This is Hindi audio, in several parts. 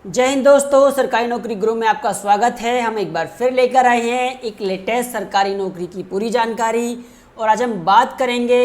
जय हिंद दोस्तों, सरकारी नौकरी गुरु में आपका स्वागत है। हम एक बार फिर लेकर आए हैं एक लेटेस्ट सरकारी नौकरी की पूरी जानकारी। और आज हम बात करेंगे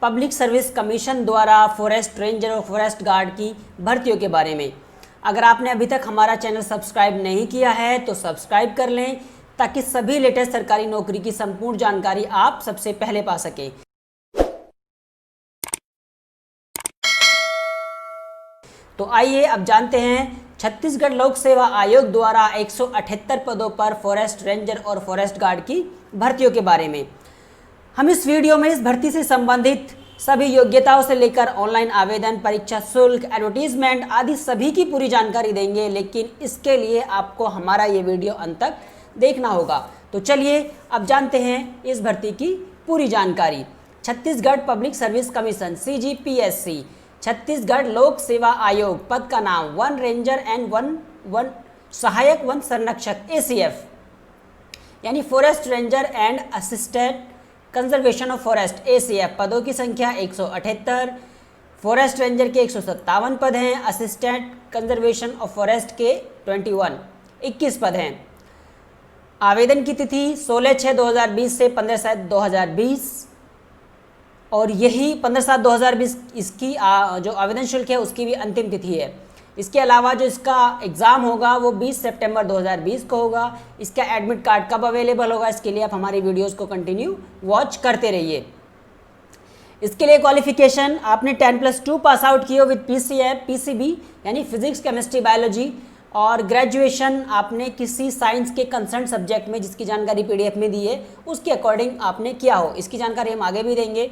पब्लिक सर्विस कमीशन द्वारा फॉरेस्ट रेंजर और फॉरेस्ट गार्ड की भर्तियों के बारे में। अगर आपने अभी तक हमारा चैनल सब्सक्राइब नहीं किया है तो सब्सक्राइब कर लें ताकि सभी लेटेस्ट सरकारी नौकरी की संपूर्ण जानकारी आप सबसे पहले पा सकें। तो आइए अब जानते हैं छत्तीसगढ़ लोक सेवा आयोग द्वारा 178 पदों पर फॉरेस्ट रेंजर और फॉरेस्ट गार्ड की भर्तियों के बारे में। हम इस वीडियो में इस भर्ती से संबंधित सभी योग्यताओं से लेकर ऑनलाइन आवेदन, परीक्षा शुल्क, एडवर्टीजमेंट आदि सभी की पूरी जानकारी देंगे, लेकिन इसके लिए आपको हमारा ये वीडियो अंत तक देखना होगा। तो चलिए अब जानते हैं इस भर्ती की पूरी जानकारी। Chhattisgarh public service commission CGPSC, Chhattisgarh लोक सेवा आयोग, पद का नाम वन रेंजर एंड वन सहायक वन संरक्षक ACF यानी forest ranger and assistant conservation of forest ACF। पदों की संख्या 178, फॉरेस्ट रेंजर के 157 पद हैं, असिस्टेंट कंजर्वेशन ऑफ फॉरेस्ट के 21 पद हैं। आवेदन की तिथि 16/6/2020 से 15/7/2020 और यही 15/7/2020 इसकी जो आवेदन शुल्क है उसकी भी अंतिम तिथि है। इसके अलावा जो इसका एग्ज़ाम होगा वो 20 सितंबर 2020 को होगा। इसका एडमिट कार्ड कब अवेलेबल होगा, इसके लिए आप हमारी वीडियोस को कंटिन्यू वॉच करते रहिए। इसके लिए क्वालिफिकेशन आपने 10+2 पास आउट किए विद PCB यानी फिजिक्स, केमिस्ट्री, बायोलॉजी, और ग्रेजुएशन आपने किसी साइंस के कंसर्न सब्जेक्ट में जिसकी जानकारी PDF में दी है उसके अकॉर्डिंग आपने किया हो। इसकी जानकारी हम आगे भी देंगे।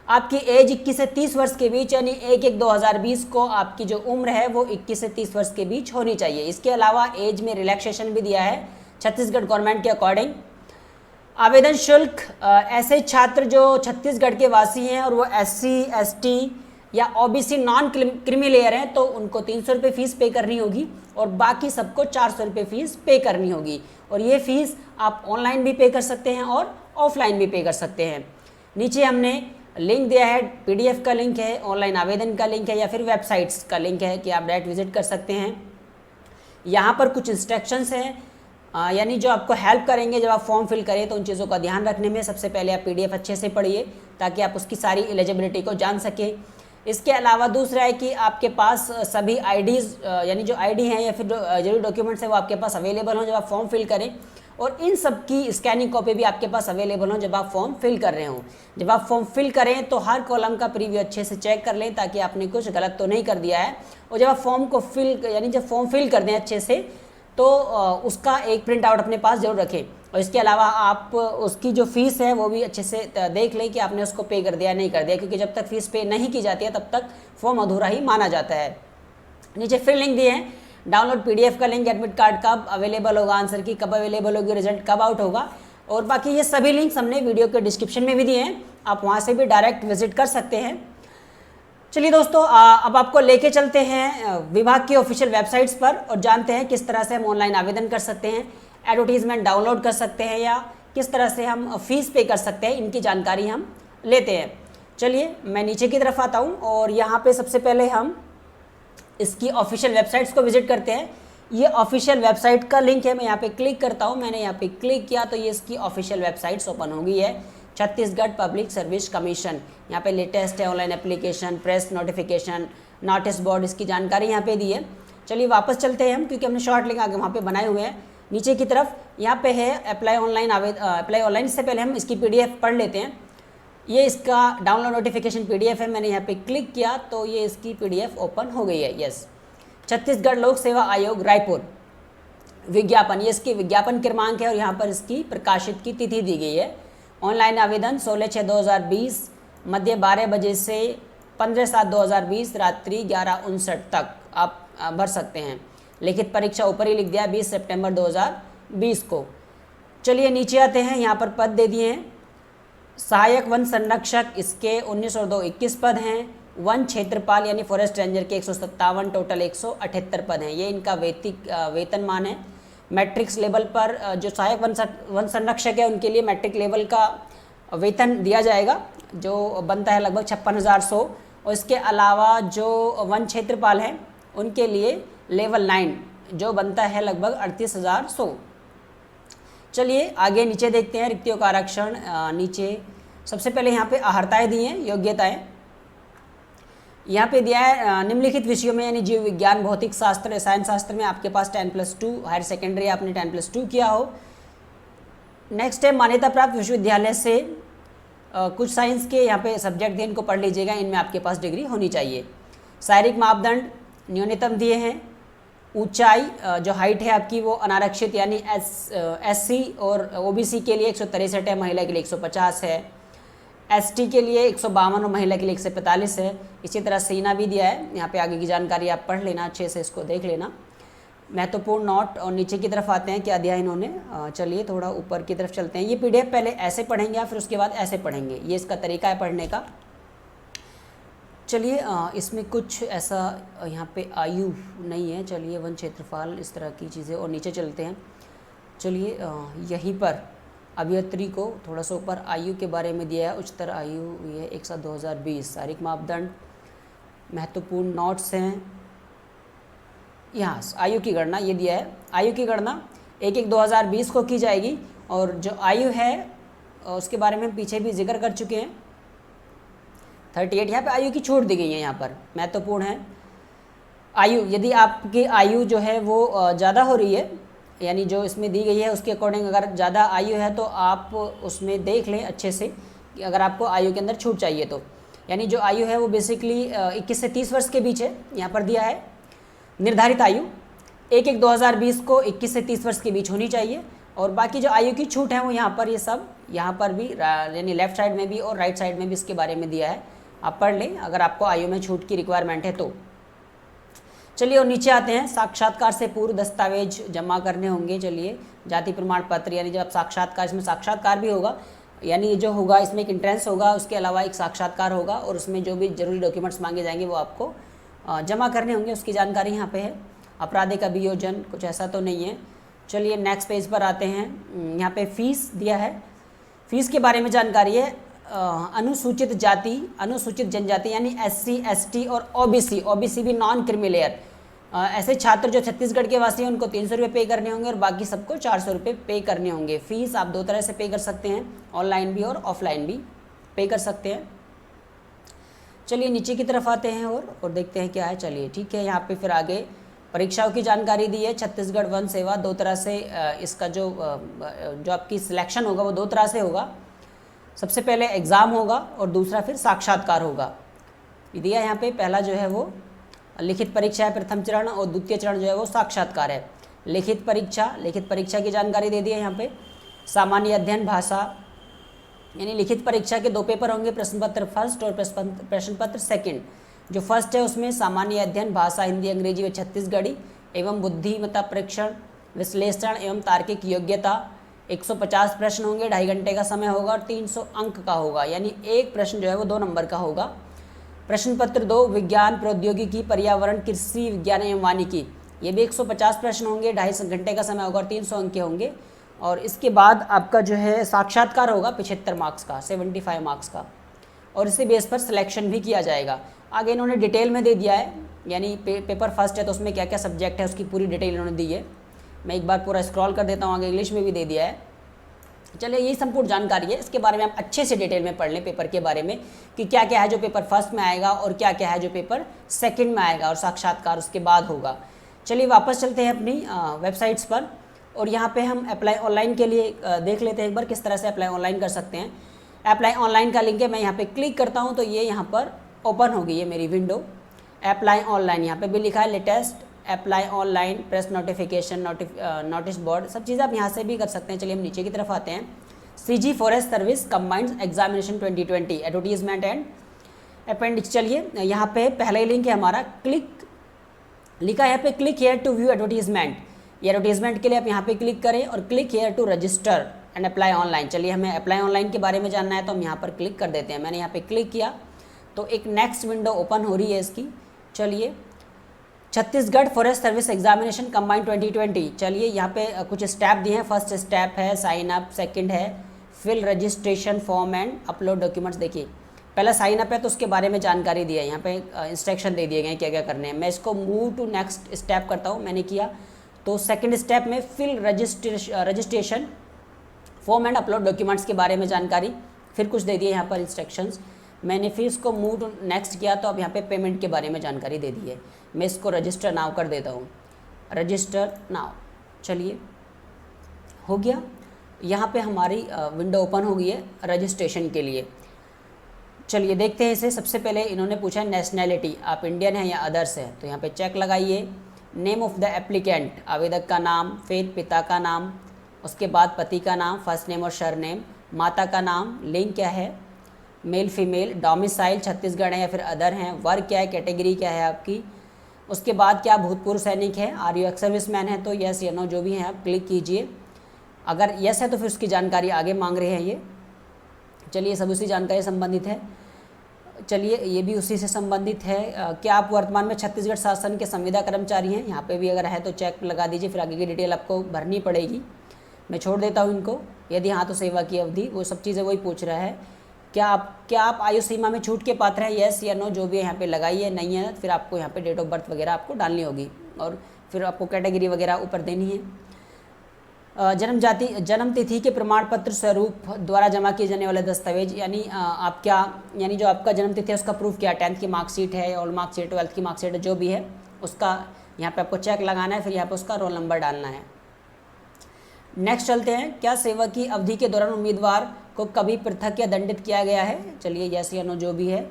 आपकी एज 21 से 30 वर्ष के बीच यानी 1/1/2020 को आपकी जो उम्र है वो 21 से 30 वर्ष के बीच होनी चाहिए। इसके अलावा एज में रिलैक्सेशन भी दिया है छत्तीसगढ़ गवर्नमेंट के अकॉर्डिंग। आवेदन शुल्क ऐसे छात्र जो छत्तीसगढ़ के वासी हैं और वो SC, ST या OBC नॉन क्रीमी लेयर हैं तो उनको 300 रुपये फ़ीस पे करनी होगी और बाकी सबको 400 रुपये फ़ीस पे करनी होगी। और ये फ़ीस आप ऑनलाइन भी पे कर सकते हैं और ऑफलाइन भी पे कर सकते हैं। नीचे हमने लिंक दिया है, PDF का लिंक है, ऑनलाइन आवेदन का लिंक है या फिर वेबसाइट्स का लिंक है कि आप डायरेक्ट विजिट कर सकते हैं। यहाँ पर कुछ इंस्ट्रक्शंस हैं यानी जो आपको हेल्प करेंगे जब आप फॉर्म फिल करें तो उन चीज़ों का ध्यान रखने में। सबसे पहले आप PDF अच्छे से पढ़िए ताकि आप उसकी सारी एलिजिबिलिटी को जान सकें। इसके अलावा दूसरा है कि आपके पास सभी IDs यानी जो ID हैं या फिर जरूरी डॉक्यूमेंट्स हैं वो आपके पास अवेलेबल हों जब आप फॉर्म फिल करें, और इन सब की स्कैनिंग कॉपी भी आपके पास अवेलेबल हो जब आप फॉर्म फिल कर रहे हो। जब आप फॉर्म फिल करें तो हर कॉलम का प्रीव्यू अच्छे से चेक कर लें ताकि आपने कुछ गलत तो नहीं कर दिया है। और जब आप फॉर्म को जब फॉर्म फिल कर दें अच्छे से तो उसका एक प्रिंट आउट अपने पास जरूर रखें। और इसके अलावा आप उसकी जो फ़ीस है वो भी अच्छे से देख लें कि आपने उसको पे कर दिया नहीं कर दिया, क्योंकि जब तक फ़ीस पे नहीं की जाती है तब तक फॉर्म अधूरा ही माना जाता है। नीचे फिर लिंक दिए हैं, डाउनलोड PDF का लिंक, एडमिट कार्ड कब अवेलेबल होगा, आंसर की कब अवेलेबल होगी, रिजल्ट कब आउट होगा, और बाकी ये सभी लिंक्स हमने वीडियो के डिस्क्रिप्शन में भी दिए हैं, आप वहाँ से भी डायरेक्ट विजिट कर सकते हैं। चलिए दोस्तों, अब आपको लेके चलते हैं विभाग की ऑफिशियल वेबसाइट्स पर और जानते हैं किस तरह से हम ऑनलाइन आवेदन कर सकते हैं, एडवर्टीजमेंट डाउनलोड कर सकते हैं या किस तरह से हम फ़ीस पे कर सकते हैं। इनकी जानकारी हम लेते हैं। चलिए मैं नीचे की तरफ आता हूँ और यहाँ पे सबसे पहले हम इसकी ऑफिशियल वेबसाइट्स को विजिट करते हैं। ये ऑफिशियल वेबसाइट का लिंक है, मैं यहाँ पे क्लिक करता हूँ। मैंने यहाँ पे क्लिक किया तो ये इसकी ऑफिशियल वेबसाइट्स ओपन हो गई है। छत्तीसगढ़ पब्लिक सर्विस कमीशन, यहाँ पे लेटेस्ट है, online application, press notification, notice board, इसकी जानकारी यहाँ पे दी है। चलिए वापस चलते हैं हम, क्योंकि हमने शॉर्ट लिंक आगे वहाँ पे बनाए हुए हैं। नीचे की तरफ यहाँ पे है अप्लाई ऑनलाइन। इससे पहले हम इसकी PDF पढ़ लेते हैं। ये इसका डाउनलोड नोटिफिकेशन PDF है, मैंने यहाँ पे क्लिक किया तो ये इसकी PDF ओपन हो गई है। यस, छत्तीसगढ़ लोक सेवा आयोग रायपुर विज्ञापन, ये इसकी विज्ञापन क्रमांक है और यहाँ पर इसकी प्रकाशित की तिथि दी गई है। ऑनलाइन आवेदन 16/6/2020 मध्य 12 बजे से 15/7/2020 रात्रि 11:59 तक आप भर सकते हैं। लिखित परीक्षा ऊपर ही लिख दिया 20 सितंबर 2020 को। चलिए नीचे आते हैं, यहाँ पर पद दे दिए हैं। सहायक वन संरक्षक, इसके 19 और 2 21 पद हैं। वन क्षेत्रपाल यानी फॉरेस्ट रेंजर के 157, टोटल 178 पद हैं। ये इनका वेतनमान है। मैट्रिक्स लेवल पर जो सहायक वन संरक्षक है उनके लिए मैट्रिक लेवल का वेतन दिया जाएगा जो बनता है लगभग 56,100। और इसके अलावा जो वन क्षेत्रपाल हैं उनके लिए लेवल 9 जो बनता है लगभग 38,100। चलिए आगे नीचे देखते हैं रिक्तियों का आरक्षण। नीचे सबसे पहले यहाँ पे अहर्ताएँ दी हैं, योग्यताएँ यहाँ पे दिया है निम्नलिखित विषयों में, यानी जीव विज्ञान, भौतिक शास्त्र, रसायन शास्त्र में आपके पास 10+2, हायर सेकेंडरी आपने 10+2 किया हो। नेक्स्ट है मान्यता प्राप्त विश्वविद्यालय से कुछ साइंस के यहाँ पे सब्जेक्ट दिए, इनको पढ़ लीजिएगा, इनमें आपके पास डिग्री होनी चाहिए। शारीरिक मापदंड न्यूनतम दिए हैं। ऊंचाई जो हाइट है आपकी वो अनारक्षित यानी SC और OBC के लिए 163 है, महिला के लिए 150 है, ST के लिए 152 और महिला के लिए 145 है। इसी तरह सीना भी दिया है, यहाँ पे आगे की जानकारी आप पढ़ लेना, अच्छे से इसको देख लेना। महत्वपूर्ण नोट और नीचे की तरफ आते हैं, क्या दिया है इन्होंने। चलिए थोड़ा ऊपर की तरफ चलते हैं। ये PDF पहले ऐसे पढ़ेंगे फिर उसके बाद ऐसे पढ़ेंगे, ये इसका तरीका है पढ़ने का। चलिए इसमें कुछ ऐसा यहाँ पे आयु नहीं है। चलिए वन क्षेत्रफल, इस तरह की चीज़ें, और नीचे चलते हैं। चलिए यहीं पर अभियंत्री को थोड़ा सा ऊपर आयु के बारे में दिया है, उच्चतर आयु ये 1/7/20। शारीरिक मापदंड, महत्वपूर्ण नोट्स हैं। यहाँ आयु की गणना ये दिया है, आयु की गणना 1/1/2020 को की जाएगी, और जो आयु है उसके बारे में पीछे भी जिक्र कर चुके हैं। 38 यहाँ पे आयु की छूट दी गई है, यहाँ पर महत्वपूर्ण है। आयु, यदि आपकी आयु जो है वो ज़्यादा हो रही है, यानी जो इसमें दी गई है उसके अकॉर्डिंग अगर ज़्यादा आयु है तो आप उसमें देख लें अच्छे से कि अगर आपको आयु के अंदर छूट चाहिए तो, यानी जो आयु है वो बेसिकली 21 से 30 वर्ष के बीच है, यहाँ पर दिया है। निर्धारित आयु 1/1/2020 को 21 से 30 वर्ष के बीच होनी चाहिए, और बाकी जो आयु की छूट है वो यहाँ पर, ये सब यहाँ पर भी, यानी लेफ्ट साइड में भी और राइट साइड में भी इसके बारे में दिया है, आप पढ़ लें अगर आपको आयु में छूट की रिक्वायरमेंट है तो। चलिए और नीचे आते हैं, साक्षात्कार से पूर्व दस्तावेज जमा करने होंगे। चलिए जाति प्रमाण पत्र, यानी जब आप साक्षात्कार, इसमें साक्षात्कार भी होगा, यानी जो होगा इसमें एक एंट्रेंस होगा, उसके अलावा एक साक्षात्कार होगा, और उसमें जो भी जरूरी डॉक्यूमेंट्स मांगे जाएंगे वो आपको जमा करने होंगे, उसकी जानकारी यहाँ पे है। आपराधिक अभियोजन कुछ ऐसा तो नहीं है। चलिए नेक्स्ट पेज पर आते हैं, यहाँ पे फीस दिया है, फीस के बारे में जानकारी है। अनुसूचित जाति, अनुसूचित जनजाति यानी SC ST और OBC भी नॉन क्रीमी लेयर, ऐसे छात्र जो छत्तीसगढ़ के वासी हैं उनको 300 रुपये पे करने होंगे, और बाकी सबको 400 रुपये पे करने होंगे। फीस आप दो तरह से पे कर सकते हैं, ऑनलाइन भी और ऑफलाइन भी पे कर सकते हैं। चलिए नीचे की तरफ आते हैं और देखते हैं क्या है। चलिए ठीक है, यहाँ पे फिर आगे परीक्षाओं की जानकारी दी है। छत्तीसगढ़ वन सेवा दो तरह से, इसका जो आपकी सिलेक्शन होगा वो दो तरह से होगा। सबसे पहले एग्ज़ाम होगा और दूसरा फिर साक्षात्कार होगा। दिया यहाँ पे, पहला जो है वो लिखित परीक्षा है प्रथम चरण, और द्वितीय चरण जो है वो साक्षात्कार है। लिखित परीक्षा की जानकारी दे दी है यहाँ पे। सामान्य अध्ययन भाषा, यानी लिखित परीक्षा के 2 पेपर होंगे, प्रश्न पत्र फर्स्ट और प्रश्न पत्र सेकंड। जो फर्स्ट है उसमें सामान्य अध्ययन भाषा, हिंदी, अंग्रेजी व छत्तीसगढ़ी एवं बुद्धिमत्ता परीक्षण, विश्लेषण एवं तार्किक योग्यता। 150 प्रश्न होंगे, 2.5 घंटे का समय होगा और 300 अंक का होगा, यानी एक प्रश्न जो है वो 2 नंबर का होगा। प्रश्न पत्र 2 विज्ञान, प्रौद्योगिकी, पर्यावरण, कृषि विज्ञान एवं वानिकी, ये भी 150 प्रश्न होंगे, 2.5 घंटे का समय होगा और 300 अंक के होंगे। और इसके बाद आपका जो है साक्षात्कार होगा 75 मार्क्स का, 75 मार्क्स का, और इसी बेस पर सिलेक्शन भी किया जाएगा। आगे इन्होंने डिटेल में दे दिया है, यानी पेपर फर्स्ट है तो उसमें क्या क्या सब्जेक्ट है उसकी पूरी डिटेल इन्होंने दी है। मैं एक बार पूरा स्क्रॉल कर देता हूँ, आगे इंग्लिश में भी दे दिया है। चलिए यही संपूर्ण जानकारी है, इसके बारे में आप अच्छे से डिटेल में पढ़ लें पेपर के बारे में कि क्या क्या है जो पेपर फर्स्ट में आएगा और क्या क्या है जो पेपर सेकंड में आएगा, और साक्षात्कार उसके बाद होगा। चलिए वापस चलते हैं अपनी वेबसाइट्स पर, और यहाँ पे हम अप्लाई ऑनलाइन के लिए देख लेते हैं एक बार किस तरह से अप्लाई ऑनलाइन कर सकते हैं। अप्लाई ऑनलाइन का लिंक है, मैं यहाँ पे क्लिक करता हूँ तो ये यहाँ पर ओपन होगी ये मेरी विंडो। अप्लाई ऑनलाइन यहाँ पे भी लिखा है latest, apply online, press notification, notice board, सब चीज़ें आप यहाँ से भी कर सकते हैं। चलिए हम नीचे की तरफ आते हैं। CG forest service combined examination 2020 advertisement and appendix. चलिए यहाँ पे पहला ही लिंक है हमारा, क्लिक लिखा है यहाँ पे, click here to view advertisement. ये एडवर्टीजमेंट के लिए आप यहाँ पे क्लिक करें और click here to register and apply online. चलिए हमें अप्लाई ऑनलाइन के बारे में जानना है तो हम यहाँ पर क्लिक कर देते हैं। मैंने यहाँ पे क्लिक किया तो एक नेक्स्ट विंडो ओपन हो रही है इसकी। चलिए Chhattisgarh forest service examination combined 2020। चलिए यहाँ पे कुछ स्टेप दिए हैं। फर्स्ट स्टेप है साइन अप, सेकंड है fill registration form and upload documents. देखिए पहला साइन अप है तो उसके बारे में जानकारी दी है, यहाँ पे इंस्ट्रक्शन दे दिए गए हैं क्या क्या करने हैं। मैं इसको मूव टू नेक्स्ट स्टेप करता हूँ, मैंने किया। तो सेकंड स्टेप में fill registration form and upload documents के बारे में जानकारी, फिर कुछ दे दिए यहाँ पर इंस्ट्रक्शंस। मैंने फिर इसको मूव टू नेक्स्ट किया तो अब यहाँ पे पेमेंट के बारे में जानकारी दे दी है। मैं इसको रजिस्टर नाउ कर देता हूँ, रजिस्टर नाउ। चलिए हो गया, यहाँ पे हमारी विंडो ओपन हो गई है रजिस्ट्रेशन के लिए। चलिए देखते हैं इसे। सबसे पहले इन्होंने पूछा है नेशनैलिटी, आप इंडियन हैं या अदर्स है, तो यहाँ पे चेक लगाइए। नेम ऑफ द एप्लीकेंट, आवेदक का नाम, फिर पिता का नाम, उसके बाद पति का नाम, फर्स्ट नेम और सरनेम, माता का नाम, लिंग क्या है, मेल फीमेल, डोमिसाइल छत्तीसगढ़ है या फिर अदर हैं, वर्ग क्या है, कैटेगरी क्या है आपकी, उसके बाद क्या भूतपूर्व सैनिक है, are you ex service man है, तो यस या नो जो भी हैं आप क्लिक कीजिए। अगर यस है तो फिर उसकी जानकारी आगे मांग रहे हैं ये। चलिए सब उसी जानकारी संबंधित है। चलिए ये भी उसी से संबंधित है। क्या आप वर्तमान में छत्तीसगढ़ शासन के संविदा कर्मचारी हैं, यहाँ पे भी अगर है तो चेक लगा दीजिए, फिर आगे की डिटेल आपको भरनी पड़ेगी। मैं छोड़ देता हूँ इनको। यदि हाँ तो सेवा की अवधि, वो सब चीज़ें वही पूछ रहा है। क्या आप आयु सीमा में छूट के पात्र हैं, यस या नो जो भी यहाँ पे लगाइए। नहीं है फिर आपको यहाँ पे डेट ऑफ बर्थ वगैरह आपको डालनी होगी और फिर आपको कैटेगरी वगैरह ऊपर देनी है। जन्म तिथि के प्रमाण पत्र स्वरूप द्वारा जमा किए जाने वाले दस्तावेज, यानी आप क्या, यानी जो आपका जन्म तिथि है उसका प्रूफ क्या, 10th की मार्कशीट है, ऑल मार्कशीट, 12th की मार्कशीट है, जो भी है उसका यहाँ पे आपको चेक लगाना है, फिर यहाँ पे उसका रोल नंबर डालना है। नेक्स्ट चलते हैं। क्या सेवा की अवधि के दौरान उम्मीदवार को कभी पृथक या दंडित किया गया है, चलिए यस या नो जो भी है।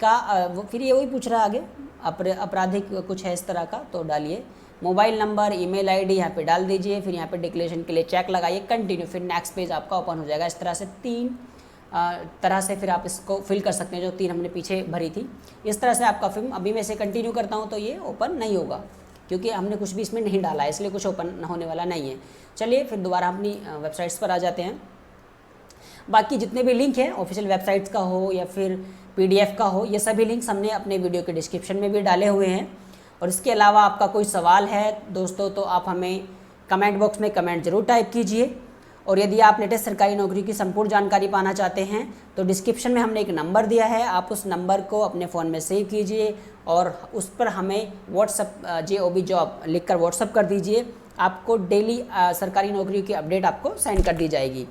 फिर ये वही पूछ रहा है आगे, आपराधिक कुछ है इस तरह का, तो डालिए। मोबाइल नंबर, ईमेल आईडी यहाँ पे डाल दीजिए, फिर यहाँ पे डिक्लेरेशन के लिए चेक लगाइए, कंटिन्यू, फिर नेक्स्ट पेज आपका ओपन हो जाएगा। इस तरह से 3 तरह से फिर आप इसको फिल कर सकते हैं, जो 3 हमने पीछे भरी थी। इस तरह से आपका फिल्म, अभी मैं इसे कंटिन्यू करता हूँ तो ये ओपन नहीं होगा क्योंकि हमने कुछ भी इसमें नहीं डाला है, इसलिए कुछ ओपन होने वाला नहीं है। चलिए फिर दोबारा अपनी वेबसाइट्स पर आ जाते हैं। बाकी जितने भी लिंक हैं ऑफिशियल वेबसाइट्स का हो या फिर PDF का हो, ये सभी लिंक्स हमने अपने वीडियो के डिस्क्रिप्शन में भी डाले हुए हैं। और इसके अलावा आपका कोई सवाल है दोस्तों तो आप हमें कमेंट बॉक्स में कमेंट जरूर टाइप कीजिए। और यदि आप लेटेस्ट सरकारी नौकरी की संपूर्ण जानकारी पाना चाहते हैं तो डिस्क्रिप्शन में हमने एक नंबर दिया है, आप उस नंबर को अपने फ़ोन में सेव कीजिए और उस पर हमें व्हाट्सअप JOB जॉब लिखकर व्हाट्सअप कर दीजिए। आपको डेली सरकारी नौकरी की अपडेट आपको सेंड कर दी जाएगी।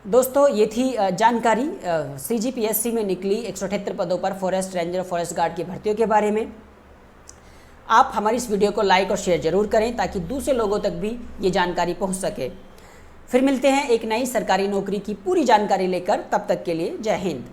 दोस्तों ये थी जानकारी CGPSC में निकली 178 पदों पर फॉरेस्ट रेंजर, फॉरेस्ट गार्ड की भर्तियों के बारे में। आप हमारी इस वीडियो को लाइक और शेयर जरूर करें ताकि दूसरे लोगों तक भी ये जानकारी पहुंच सके। फिर मिलते हैं एक नई सरकारी नौकरी की पूरी जानकारी लेकर, तब तक के लिए जय हिंद।